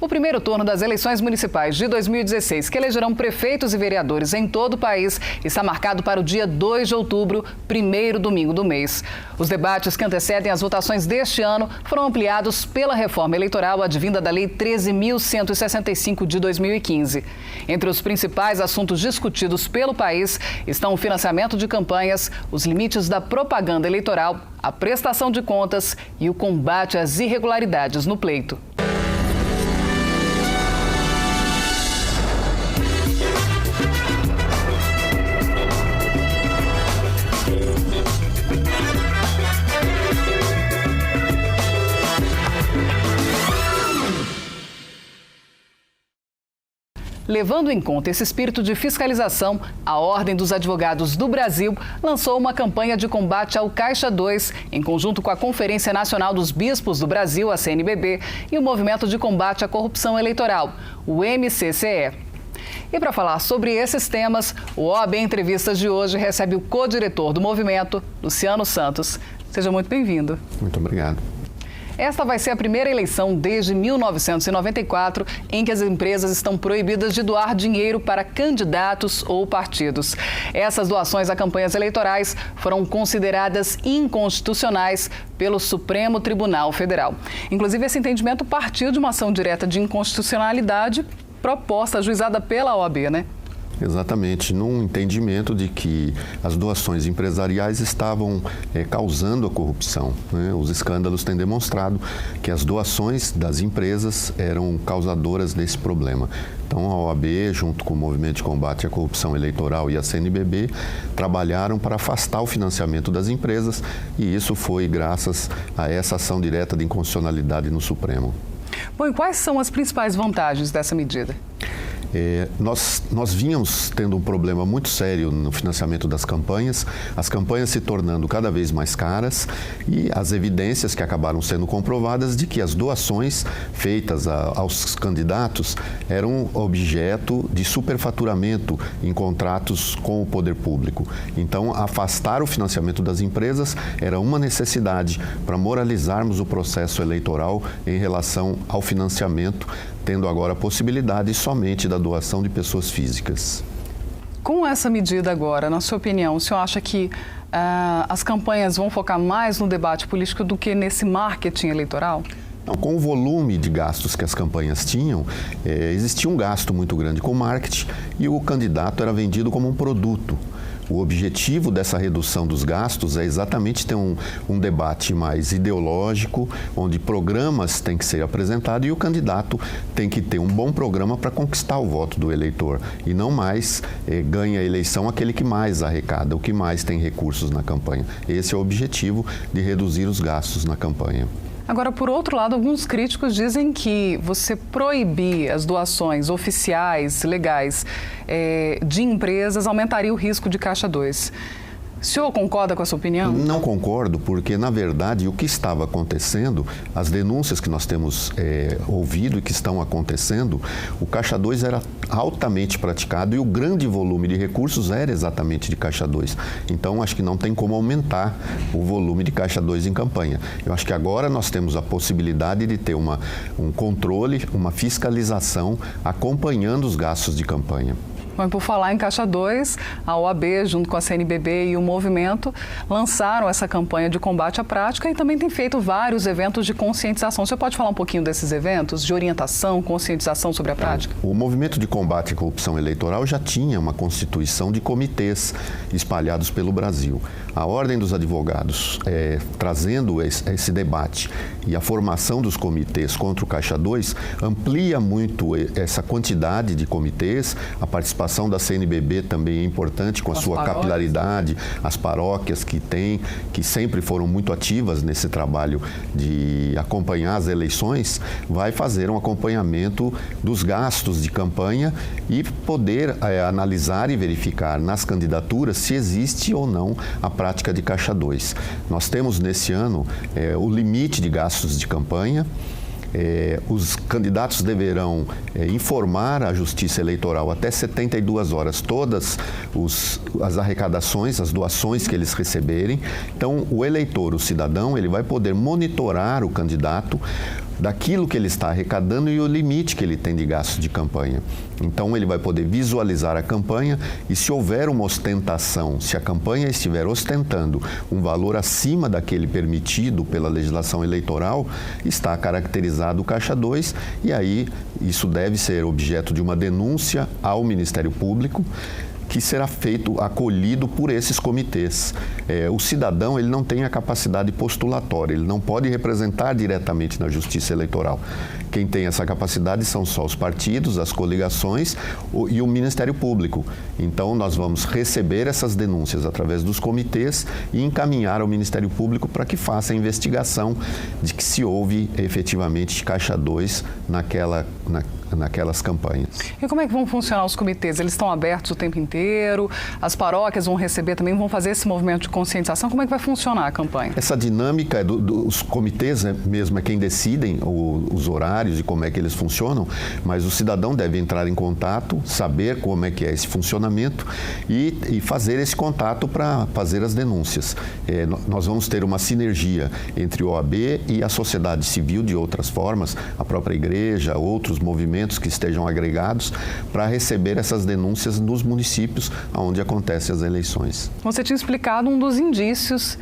O primeiro turno das eleições municipais de 2016, que elegerão prefeitos e vereadores em todo o país, está marcado para o dia 2 de outubro, primeiro domingo do mês. Os debates que antecedem as votações deste ano foram ampliados pela reforma eleitoral advinda da Lei 13.165 de 2015. Entre os principais assuntos discutidos pelo país estão o financiamento de campanhas, os limites da propaganda eleitoral, a prestação de contas e o combate às irregularidades no pleito. Levando em conta esse espírito de fiscalização, a Ordem dos Advogados do Brasil lançou uma campanha de combate ao Caixa 2, em conjunto com a Conferência Nacional dos Bispos do Brasil, a CNBB, e o Movimento de Combate à Corrupção Eleitoral, o MCCE. E para falar sobre esses temas, o OAB Entrevistas de hoje recebe o co-diretor do movimento, Luciano Santos. Seja muito bem-vindo. Muito obrigado. Esta vai ser a primeira eleição desde 1994 em que as empresas estão proibidas de doar dinheiro para candidatos ou partidos. Essas doações a campanhas eleitorais foram consideradas inconstitucionais pelo Supremo Tribunal Federal. Inclusive, esse entendimento partiu de uma ação direta de inconstitucionalidade proposta, ajuizada pela OAB, né? Exatamente, num entendimento de que as doações empresariais estavam causando a corrupção, né? Os escândalos têm demonstrado que as doações das empresas eram causadoras desse problema. Então, a OAB, junto com o Movimento de Combate à Corrupção Eleitoral e a CNBB, trabalharam para afastar o financiamento das empresas e isso foi graças a essa ação direta de inconstitucionalidade no Supremo. Bom, e quais são as principais vantagens dessa medida? Nós vínhamos tendo um problema muito sério no financiamento das campanhas, as campanhas se tornando cada vez mais caras e as evidências que acabaram sendo comprovadas de que as doações feitas aos candidatos eram objeto de superfaturamento em contratos com o poder público. Então, afastar o financiamento das empresas era uma necessidade para moralizarmos o processo eleitoral em relação ao financiamento, tendo agora a possibilidade somente da doação de pessoas físicas. Com essa medida agora, na sua opinião, o senhor acha que as campanhas vão focar mais no debate político do que nesse marketing eleitoral? Não, com o volume de gastos que as campanhas tinham, existia um gasto muito grande com marketing e o candidato era vendido como um produto. O objetivo dessa redução dos gastos é exatamente ter um debate mais ideológico, onde programas têm que ser apresentados e o candidato tem que ter um bom programa para conquistar o voto do eleitor. E não mais ganha a eleição aquele que mais arrecada, o que mais tem recursos na campanha. Esse é o objetivo de reduzir os gastos na campanha. Agora, por outro lado, alguns críticos dizem que você proibir as doações oficiais, legais, de empresas aumentaria o risco de Caixa 2. O senhor concorda com essa opinião? Não concordo, porque, na verdade, o que estava acontecendo, as denúncias que nós temos ouvido e que estão acontecendo, o Caixa 2 era altamente praticado e o grande volume de recursos era exatamente de Caixa 2. Então, acho que não tem como aumentar o volume de Caixa 2 em campanha. Eu acho que agora nós temos a possibilidade de ter um controle, uma fiscalização acompanhando os gastos de campanha. Mas por falar em Caixa 2, a OAB, junto com a CNBB e o movimento, lançaram essa campanha de combate à prática e também tem feito vários eventos de conscientização. Você pode falar um pouquinho desses eventos, de orientação, conscientização sobre a prática? O Movimento de Combate à Corrupção Eleitoral já tinha uma constituição de comitês espalhados pelo Brasil. A Ordem dos Advogados, trazendo esse debate e a formação dos comitês contra o Caixa 2, amplia muito essa quantidade de comitês, a participação da CNBB também é importante, com a sua capilaridade, as paróquias que sempre foram muito ativas nesse trabalho de acompanhar as eleições, vai fazer um acompanhamento dos gastos de campanha e poder analisar e verificar nas candidaturas se existe ou não a prática de Caixa 2. Nós temos nesse ano o limite de gastos de campanha. Os candidatos deverão informar à Justiça Eleitoral até 72 horas todas as arrecadações, as doações que eles receberem. Então, o eleitor, o cidadão, ele vai poder monitorar o candidato, daquilo que ele está arrecadando e o limite que ele tem de gastos de campanha. Então, ele vai poder visualizar a campanha e, se houver uma ostentação, se a campanha estiver ostentando um valor acima daquele permitido pela legislação eleitoral, está caracterizado o Caixa 2 e aí isso deve ser objeto de uma denúncia ao Ministério Público, que será feito, acolhido por esses comitês. O cidadão, ele não tem a capacidade postulatória, ele não pode representar diretamente na Justiça Eleitoral. Quem tem essa capacidade são só os partidos, as coligações e o Ministério Público. Então, nós vamos receber essas denúncias através dos comitês e encaminhar ao Ministério Público para que faça a investigação de que se houve efetivamente Caixa 2 naquelas campanhas. E como é que vão funcionar os comitês? Eles estão abertos o tempo inteiro? As paróquias vão receber também, vão fazer esse movimento de conscientização? Como é que vai funcionar a campanha? Essa dinâmica dos comitês mesmo é quem decidem os horários e como é que eles funcionam, mas o cidadão deve entrar em contato, saber como é que é esse funcionamento e fazer esse contato para fazer as denúncias. Nós vamos ter uma sinergia entre o OAB e a sociedade civil de outras formas, a própria igreja, outros movimentos que estejam agregados para receber essas denúncias nos municípios onde acontecem as eleições. Você tinha explicado um dos indícios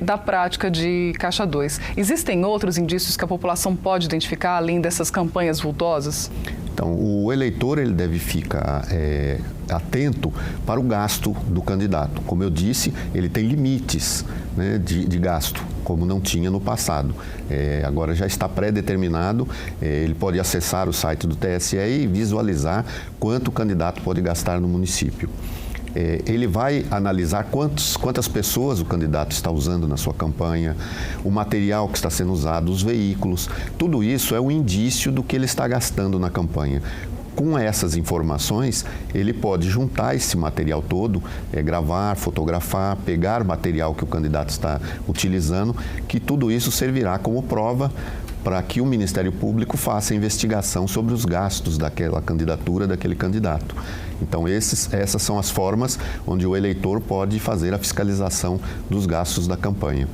da prática de Caixa 2. Existem outros indícios que a população pode identificar além dessas campanhas vultosas? Então, o eleitor ele deve ficar atento para o gasto do candidato. Como eu disse, ele tem limites, né, de gasto, como não tinha no passado. Agora já está pré-determinado, ele pode acessar o site do TSE e visualizar quanto o candidato pode gastar no município. Ele vai analisar quantas pessoas o candidato está usando na sua campanha, o material que está sendo usado, os veículos. Tudo isso é um indício do que ele está gastando na campanha. Com essas informações, ele pode juntar esse material todo, gravar, fotografar, pegar o material que o candidato está utilizando, que tudo isso servirá como prova para que o Ministério Público faça a investigação sobre os gastos daquela candidatura, daquele candidato. Então, essas são as formas onde o eleitor pode fazer a fiscalização dos gastos da campanha.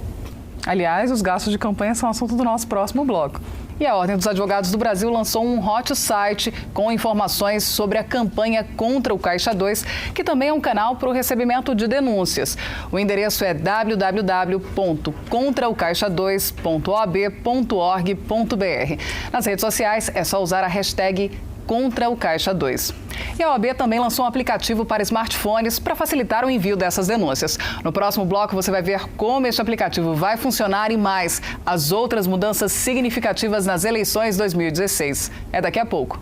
Aliás, os gastos de campanha são assunto do nosso próximo bloco. E a Ordem dos Advogados do Brasil lançou um hot site com informações sobre a campanha contra o Caixa 2, que também é um canal para o recebimento de denúncias. O endereço é www.contraocaixa2.oab.org.br. Nas redes sociais é só usar a hashtag Contra o Caixa 2. E a OAB também lançou um aplicativo para smartphones para facilitar o envio dessas denúncias. No próximo bloco você vai ver como este aplicativo vai funcionar e mais as outras mudanças significativas nas eleições 2016. É daqui a pouco.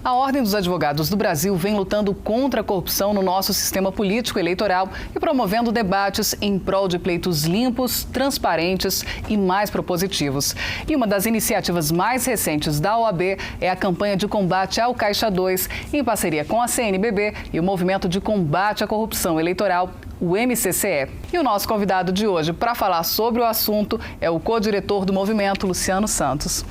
A Ordem dos Advogados do Brasil vem lutando contra a corrupção no nosso sistema político eleitoral e promovendo debates em prol de pleitos limpos, transparentes e mais propositivos. E uma das iniciativas mais recentes da OAB é a campanha de combate ao Caixa 2, em parceria com a CNBB e o Movimento de Combate à Corrupção Eleitoral, o MCCE. E o nosso convidado de hoje para falar sobre o assunto é o co-diretor do movimento, Luciano Santos.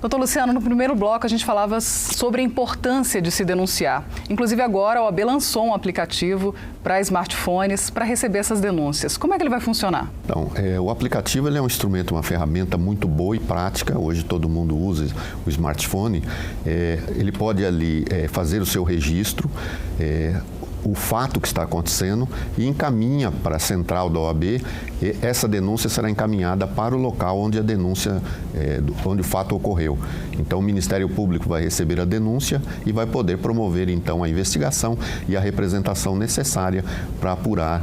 Doutor Luciano, no primeiro bloco a gente falava sobre a importância de se denunciar. Inclusive agora a OAB lançou um aplicativo para smartphones para receber essas denúncias. Como é que ele vai funcionar? Então, o aplicativo ele é um instrumento, uma ferramenta muito boa e prática. Hoje todo mundo usa o smartphone. Ele pode ali fazer o seu registro, o fato que está acontecendo e encaminha para a central da OAB. E essa denúncia será encaminhada para o local onde a denúncia, onde o fato ocorreu. Então, o Ministério Público vai receber a denúncia e vai poder promover, então, a investigação e a representação necessária para apurar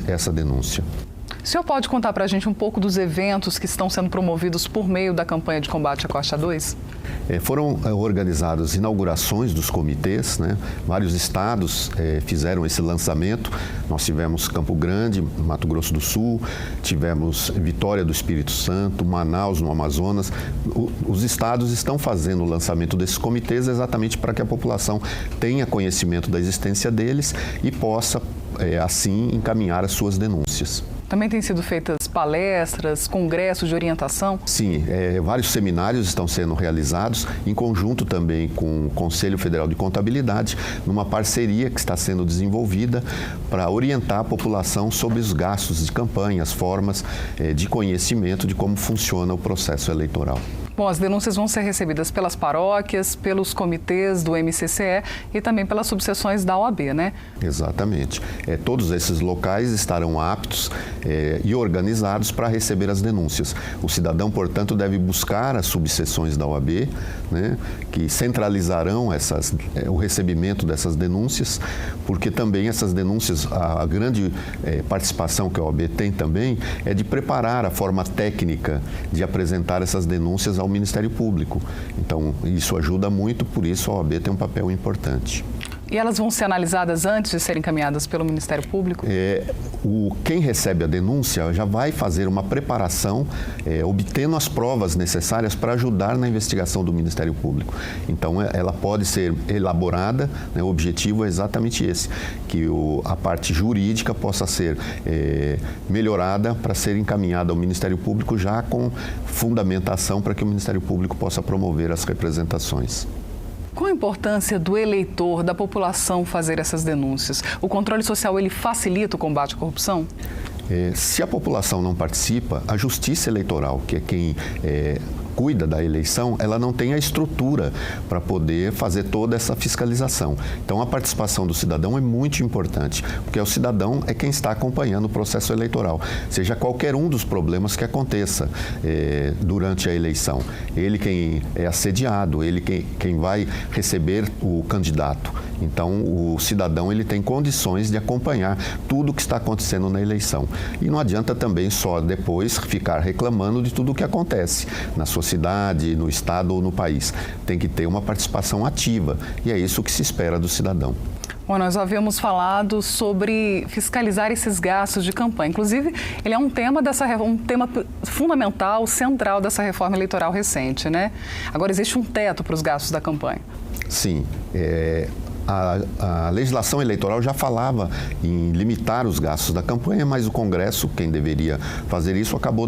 essa denúncia. O senhor pode contar para a gente um pouco dos eventos que estão sendo promovidos por meio da campanha de combate à Caixa 2? Foram organizadas inaugurações dos comitês, né? Vários estados fizeram esse lançamento. Nós tivemos Campo Grande, Mato Grosso do Sul, tivemos Vitória do Espírito Santo, Manaus, no Amazonas. Os estados estão fazendo o lançamento desses comitês exatamente para que a população tenha conhecimento da existência deles e possa, assim, encaminhar as suas denúncias. Também têm sido feitas palestras, congressos de orientação? Sim, vários seminários estão sendo realizados, em conjunto também com o Conselho Federal de Contabilidade, numa parceria que está sendo desenvolvida para orientar a população sobre os gastos de campanha, as formas de conhecimento de como funciona o processo eleitoral. Bom, as denúncias vão ser recebidas pelas paróquias, pelos comitês do MCCE e também pelas subseções da OAB, né? Exatamente. Todos esses locais estarão aptos e organizados para receber as denúncias. O cidadão, portanto, deve buscar as subseções da OAB, né, que centralizarão o recebimento dessas denúncias, porque também essas denúncias, a grande participação que a OAB tem também é de preparar a forma técnica de apresentar essas denúncias ao Ministério Público. Então, isso ajuda muito, por isso a OAB tem um papel importante. E elas vão ser analisadas antes de serem encaminhadas pelo Ministério Público? Quem recebe a denúncia já vai fazer uma preparação, obtendo as provas necessárias para ajudar na investigação do Ministério Público. Então, ela pode ser elaborada, né, o objetivo é exatamente esse, que a parte jurídica possa ser melhorada para ser encaminhada ao Ministério Público já com fundamentação para que o Ministério Público possa promover as representações. Qual a importância do eleitor, da população fazer essas denúncias? O controle social, ele facilita o combate à corrupção? Se a população não participa, a Justiça Eleitoral, que é quem cuida da eleição, ela não tem a estrutura para poder fazer toda essa fiscalização. Então, a participação do cidadão é muito importante, porque o cidadão é quem está acompanhando o processo eleitoral, seja qualquer um dos problemas que aconteça durante a eleição. Ele quem é assediado, ele quem vai receber o candidato. Então, o cidadão ele tem condições de acompanhar tudo o que está acontecendo na eleição. E não adianta também só depois ficar reclamando de tudo o que acontece na sua cidade, no estado ou no país. Tem que ter uma participação ativa e é isso que se espera do cidadão. Bom, nós havíamos falado sobre fiscalizar esses gastos de campanha. Inclusive, ele é um tema fundamental, central dessa reforma eleitoral recente, né? Agora, existe um teto para os gastos da campanha. Sim, a legislação eleitoral já falava em limitar os gastos da campanha, mas o Congresso, quem deveria fazer isso, acabou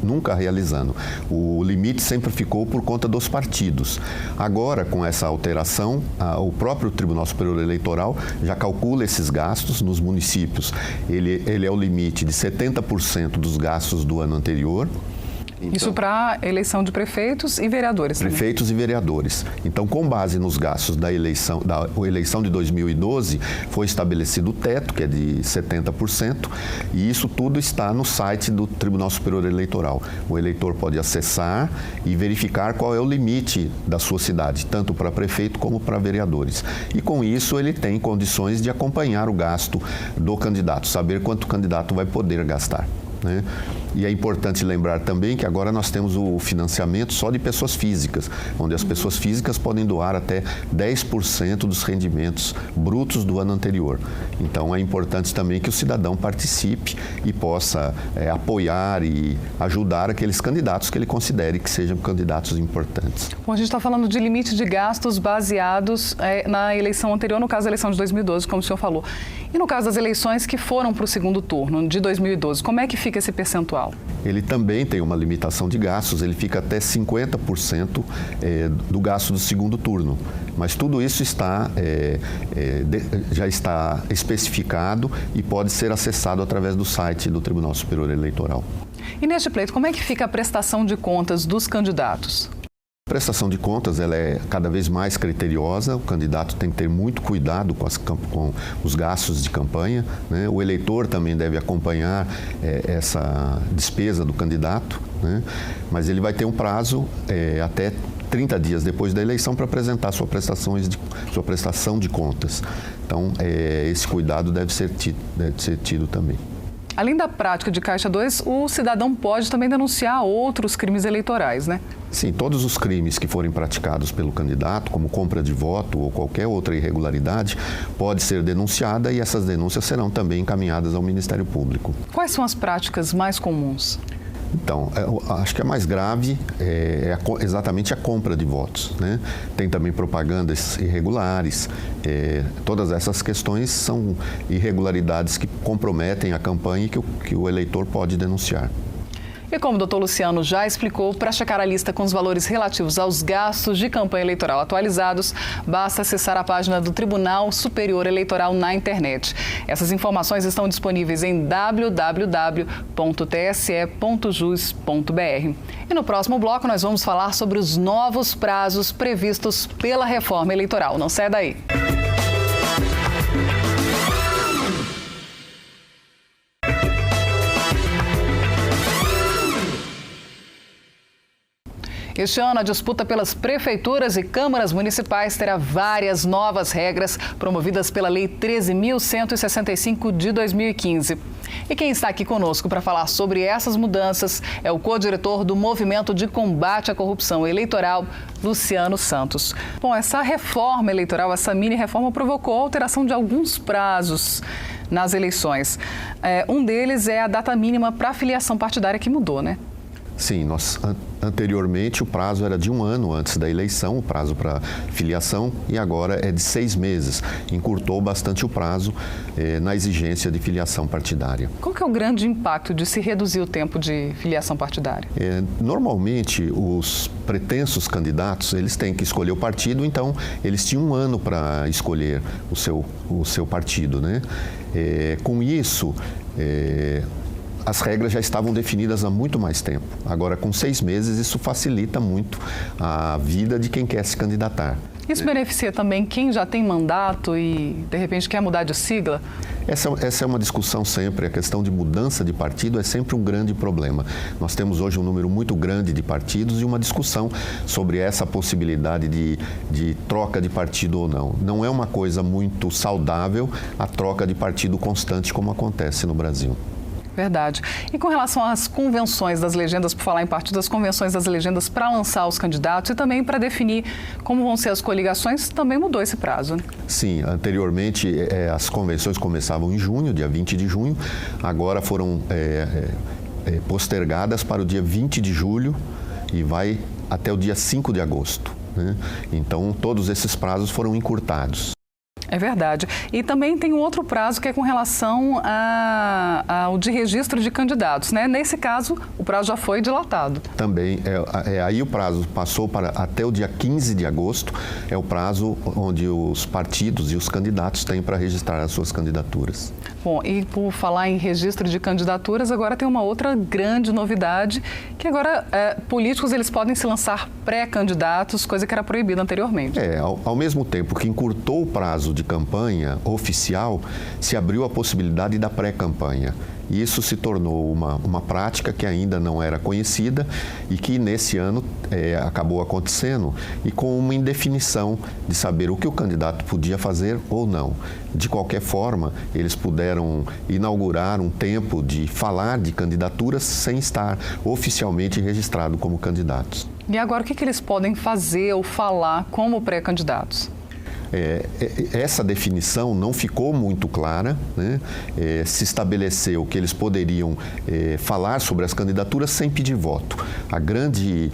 nunca realizando. O limite sempre ficou por conta dos partidos. Agora, com essa alteração, o próprio Tribunal Superior Eleitoral já calcula esses gastos nos municípios. Ele é o limite de 70% dos gastos do ano anterior. Então, isso para eleição de prefeitos e vereadores também. Prefeitos e vereadores. Então, com base nos gastos da eleição de 2012, foi estabelecido o teto, que é de 70%, e isso tudo está no site do Tribunal Superior Eleitoral. O eleitor pode acessar e verificar qual é o limite da sua cidade, tanto para prefeito como para vereadores. E com isso, ele tem condições de acompanhar o gasto do candidato, saber quanto o candidato vai poder gastar, né? E é importante lembrar também que agora nós temos o financiamento só de pessoas físicas, onde as pessoas físicas podem doar até 10% dos rendimentos brutos do ano anterior. Então, é importante também que o cidadão participe e possa apoiar e ajudar aqueles candidatos que ele considere que sejam candidatos importantes. Bom, a gente está falando de limite de gastos baseados na eleição anterior, no caso da eleição de 2012, como o senhor falou. E no caso das eleições que foram para o segundo turno, de 2012, como é que fica esse percentual? Ele também tem uma limitação de gastos, ele fica até 50% do gasto do segundo turno. Mas tudo isso já está especificado e pode ser acessado através do site do Tribunal Superior Eleitoral. E neste pleito, como é que fica a prestação de contas dos candidatos? A prestação de contas ela é cada vez mais criteriosa, o candidato tem que ter muito cuidado com os gastos de campanha, né? O eleitor também deve acompanhar essa despesa do candidato, né? Mas ele vai ter um prazo até 30 dias depois da eleição para apresentar sua prestação de contas. Então, esse cuidado deve ser tido também. Além da prática de Caixa 2, o cidadão pode também denunciar outros crimes eleitorais, né? Sim, todos os crimes que forem praticados pelo candidato, como compra de voto ou qualquer outra irregularidade, pode ser denunciada e essas denúncias serão também encaminhadas ao Ministério Público. Quais são as práticas mais comuns? Então, acho que a mais grave é exatamente a compra de votos, né? Tem também propagandas irregulares. Todas essas questões são irregularidades que comprometem a campanha e que o eleitor pode denunciar. E como o doutor Luciano já explicou, para checar a lista com os valores relativos aos gastos de campanha eleitoral atualizados, basta acessar a página do Tribunal Superior Eleitoral na internet. Essas informações estão disponíveis em www.tse.jus.br. E no próximo bloco nós vamos falar sobre os novos prazos previstos pela reforma eleitoral. Não sai daí! Este ano, a disputa pelas prefeituras e câmaras municipais terá várias novas regras promovidas pela Lei 13.165 de 2015. E quem está aqui conosco para falar sobre essas mudanças é o co-diretor do Movimento de Combate à Corrupção Eleitoral, Luciano Santos. Bom, essa reforma eleitoral, essa mini-reforma, provocou a alteração de alguns prazos nas eleições. Um deles é a data mínima para a filiação partidária, que mudou, né? Sim, anteriormente o prazo era de 1 ano antes da eleição, o prazo para filiação, e agora é de 6 meses. Encurtou bastante o prazo na exigência de filiação partidária. Qual que é o grande impacto de se reduzir o tempo de filiação partidária? Normalmente, os pretensos candidatos, eles têm que escolher o partido, então eles tinham 1 ano para escolher o seu partido, né? Com isso, as regras já estavam definidas há muito mais tempo. Agora, com 6 meses, isso facilita muito a vida de quem quer se candidatar. Isso beneficia também quem já tem mandato e, de repente, quer mudar de sigla? Essa é uma discussão sempre. A questão de mudança de partido é sempre um grande problema. Nós temos hoje um número muito grande de partidos e uma discussão sobre essa possibilidade de troca de partido ou não. Não é uma coisa muito saudável a troca de partido constante como acontece no Brasil. Verdade. E com relação às convenções das legendas, por falar em partido, as convenções das legendas para lançar os candidatos e também para definir como vão ser as coligações, também mudou esse prazo, né? Sim, anteriormente as convenções começavam em junho, dia 20 de junho, agora foram postergadas para o dia 20 de julho e vai até o dia 5 de agosto, né? Então, todos esses prazos foram encurtados. É verdade. E também tem um outro prazo que é com relação ao de registro de candidatos, né? Nesse caso, o prazo já foi dilatado. Também, aí o prazo passou para até o dia 15 de agosto, é o prazo onde os partidos e os candidatos têm para registrar as suas candidaturas. Bom, e por falar em registro de candidaturas, agora tem uma outra grande novidade, que agora políticos eles podem se lançar pré-candidatos, coisa que era proibida anteriormente. Ao mesmo tempo que encurtou o prazo de campanha oficial, se abriu a possibilidade da pré-campanha. E isso se tornou uma prática que ainda não era conhecida e que nesse ano acabou acontecendo e com uma indefinição de saber o que o candidato podia fazer ou não. De qualquer forma, eles puderam inaugurar um tempo de falar de candidaturas sem estar oficialmente registrado como candidatos. E agora o que eles podem fazer ou falar como pré-candidatos? Essa definição não ficou muito clara, né? Se estabeleceu que eles poderiam falar sobre as candidaturas sem pedir voto. A grande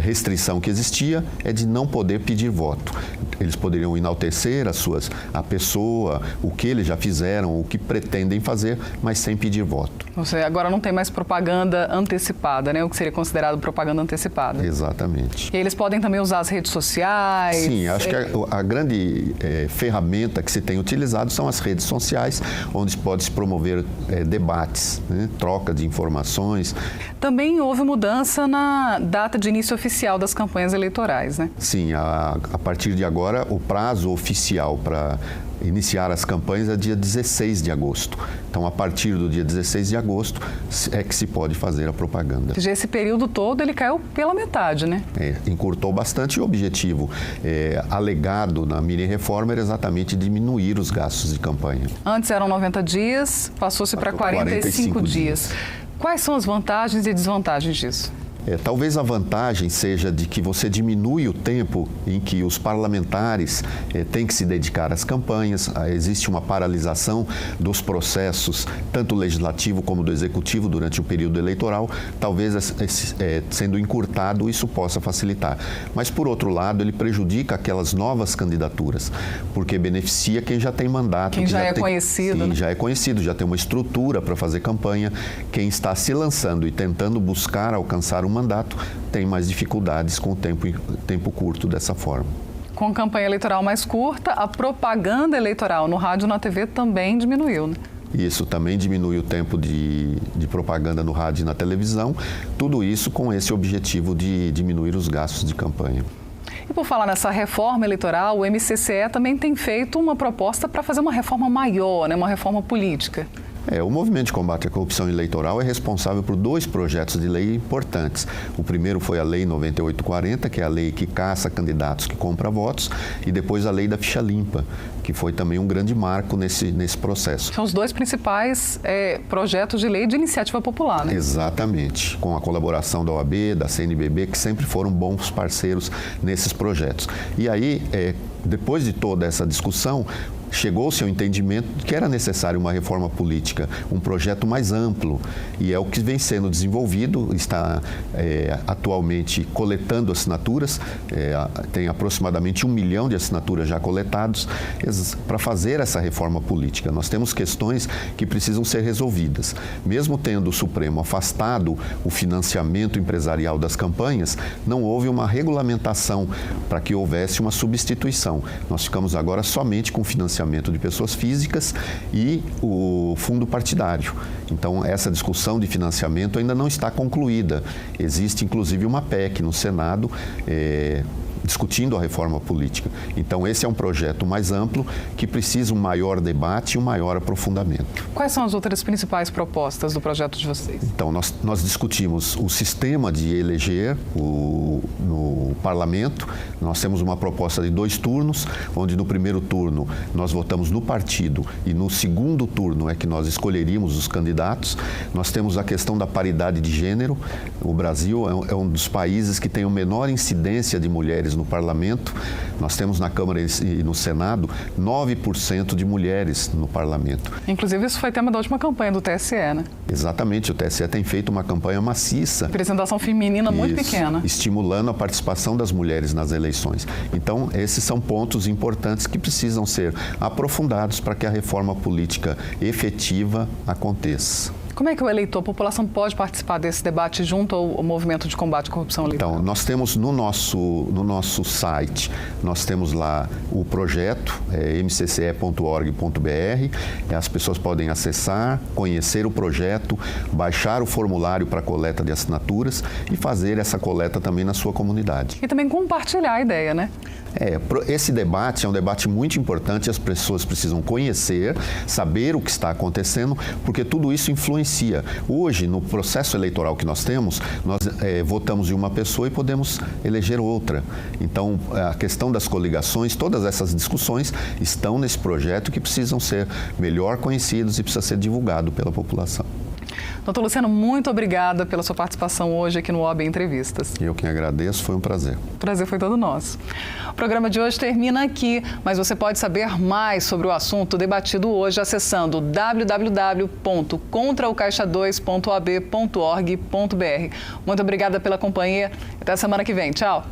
restrição que existia é de não poder pedir voto. Eles poderiam enaltecer a pessoa, o que eles já fizeram, o que pretendem fazer, mas sem pedir voto. Ou seja, agora não tem mais propaganda antecipada, né? O que seria considerado propaganda antecipada. Exatamente. E eles podem também usar as redes sociais? Sim, acho que a grande ferramenta que se tem utilizado são as redes sociais, onde pode se promover debates, né? Troca de informações. Também houve mudança na data de início oficial das campanhas eleitorais, né? Sim, a partir de agora, o prazo oficial para iniciar as campanhas é dia 16 de agosto. Então, a partir do dia 16 de agosto é que se pode fazer a propaganda. Esse período todo ele caiu pela metade, né? Encurtou bastante. E o objetivo alegado na mini-reforma era exatamente diminuir os gastos de campanha. Antes eram 90 dias, passou-se para 45 dias. Quais são as vantagens e desvantagens disso? Talvez a vantagem seja de que você diminui o tempo em que os parlamentares têm que se dedicar às campanhas. Existe uma paralisação dos processos, tanto legislativo como do executivo, durante o período eleitoral. Talvez, sendo encurtado, isso possa facilitar. Mas, por outro lado, ele prejudica aquelas novas candidaturas, porque beneficia quem já tem mandato. Quem já é conhecido. Quem né? já é conhecido, já tem uma estrutura para fazer campanha. Quem está se lançando e tentando buscar alcançar um mandato tem mais dificuldades com o tempo curto dessa forma. Com a campanha eleitoral mais curta, a propaganda eleitoral no rádio e na TV também diminuiu, né? Isso também diminui o tempo de propaganda no rádio e na televisão, tudo isso com esse objetivo de diminuir os gastos de campanha. E por falar nessa reforma eleitoral, o MCCE também tem feito uma proposta para fazer uma reforma maior, né? Uma reforma política. O Movimento de Combate à Corrupção Eleitoral é responsável por 2 projetos de lei importantes. O primeiro foi a Lei 9840, que é a lei que caça candidatos que compram votos, e depois a Lei da Ficha Limpa, que foi também um grande marco nesse processo. São os 2 principais projetos de lei de iniciativa popular, né? Exatamente, com a colaboração da OAB, da CNBB, que sempre foram bons parceiros nesses projetos. E aí, depois de toda essa discussão, chegou-se ao entendimento de que era necessário uma reforma política, um projeto mais amplo, e é o que vem sendo desenvolvido, está atualmente coletando assinaturas, tem aproximadamente 1 milhão de assinaturas já coletadas para fazer essa reforma política. Nós temos questões que precisam ser resolvidas. Mesmo tendo o Supremo afastado o financiamento empresarial das campanhas, não houve uma regulamentação para que houvesse uma substituição. Nós ficamos agora somente com financiamento de pessoas físicas e o fundo partidário. Então, essa discussão de financiamento ainda não está concluída. Existe, inclusive, uma PEC no Senado discutindo a reforma política. Então, esse é um projeto mais amplo que precisa um maior debate e um maior aprofundamento. Quais são as outras principais propostas do projeto de vocês? Então, nós discutimos o sistema de eleger no parlamento. Nós temos uma proposta de 2 turnos, onde no primeiro turno nós votamos no partido e no segundo turno é que nós escolheríamos os candidatos. Nós temos a questão da paridade de gênero. O Brasil é um dos países que tem a menor incidência de mulheres no parlamento. Nós temos na Câmara e no Senado 9% de mulheres no parlamento. Inclusive, isso foi tema da última campanha do TSE, né? Exatamente, o TSE tem feito uma campanha maciça. Representação feminina muito pequena. Estimulando a participação das mulheres nas eleições. Então, esses são pontos importantes que precisam ser aprofundados para que a reforma política efetiva aconteça. Como é que o eleitor, a população pode participar desse debate junto ao movimento de combate à corrupção eleitoral? Então, nós temos no nosso site, nós temos lá o projeto, mcce.org.br. As pessoas podem acessar, conhecer o projeto, baixar o formulário para coleta de assinaturas e fazer essa coleta também na sua comunidade. E também compartilhar a ideia, né? Esse debate é um debate muito importante, as pessoas precisam conhecer, saber o que está acontecendo, porque tudo isso influencia. Hoje, no processo eleitoral que nós temos, nós votamos em uma pessoa e podemos eleger outra. Então, a questão das coligações, todas essas discussões estão nesse projeto que precisam ser melhor conhecidos e precisa ser divulgado pela população. Doutor Luciano, muito obrigada pela sua participação hoje aqui no OAB Entrevistas. Eu que agradeço, foi um prazer. O prazer foi todo nosso. O programa de hoje termina aqui, mas você pode saber mais sobre o assunto debatido hoje acessando www.contraocaixa2.oab.org.br. Muito obrigada pela companhia. Até a semana que vem. Tchau.